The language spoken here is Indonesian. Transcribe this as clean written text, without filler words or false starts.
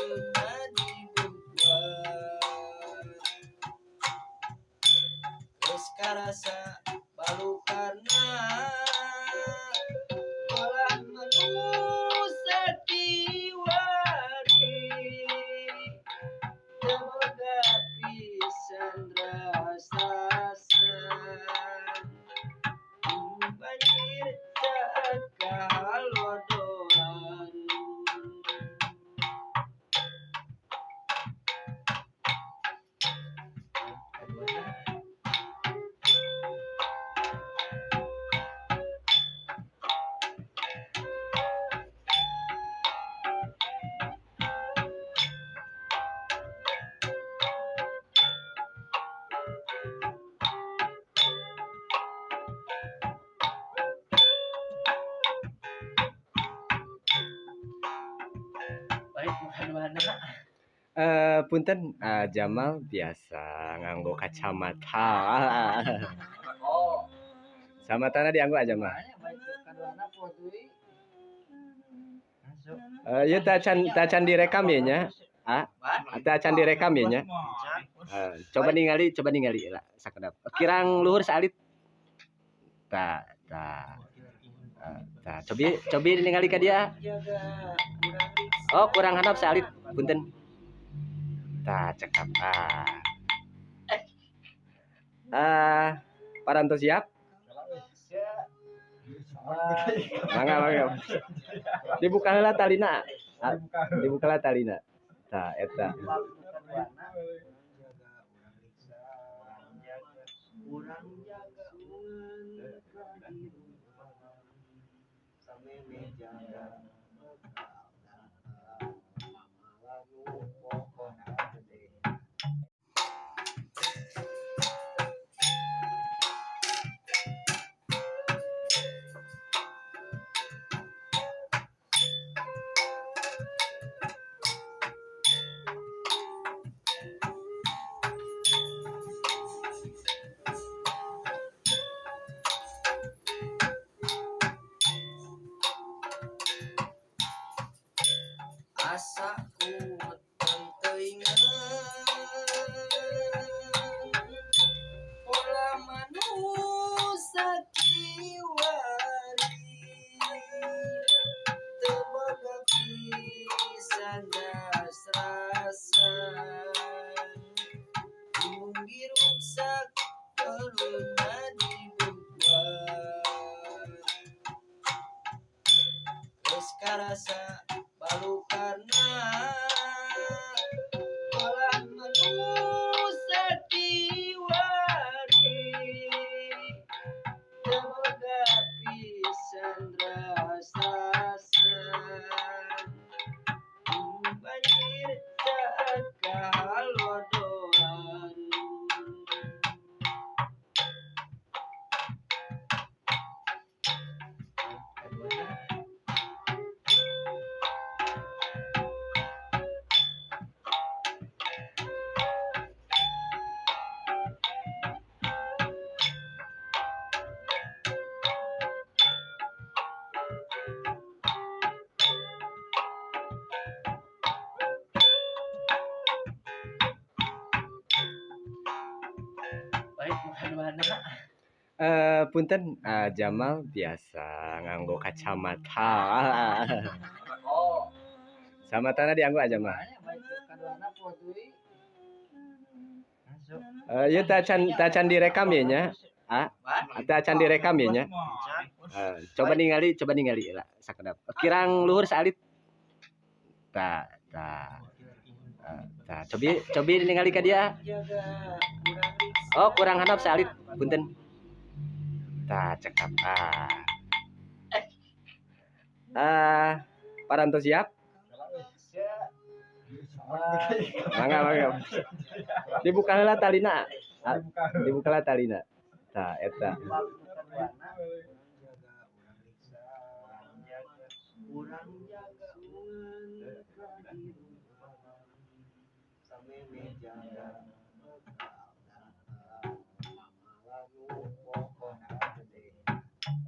Kudunya dibubar geus karasa balukarna olah manusia kiwari teu boga pisan rasasan banjir caak kahalodoran. Baik, bahan-bahanna Punten, Jamal biasa nganggo kacamata. oh Samatana dianggo aja mah. baik kaduana potui masuk Ieu teh can direkam ya nya. Teh can direkam ya nya. Coba ningali lah sakedap. Kirang luhur salit. Tah. Cobi ningali ka dia. jaga Oh, kurang handap salit. Punten. Tah cekap. Parantos siap? Mangga. Dibuka heula talina. Dibuka heula talina. Tah eta. urang jaga sameme jaga asa kuat pola manusia kiwari teu boga pisan rasasan munggi ruksak kudunya dibubar geus karasa balukarna olah manusia kiwari teu boga pisan rasasan banjir caak kahalodoran. Baik, bahan-bahanna Punten, Jamal biasa nganggo kacamata. oh Samatana dianggo aja mah. baik kaduana potui masuk Ieu teh can direkam ya nya. Teh can direkam ya nya. Coba ningali lah sakedap. Kirang luhur salit. Tah. Cobi ningali ka dia. jaga Oh, kurang handap salit. Punten. Tah cekap. Parantos siap? Mangga. Dibuka heula talina. Dibuka heula talina. Tah eta. urang jaga sameme jaga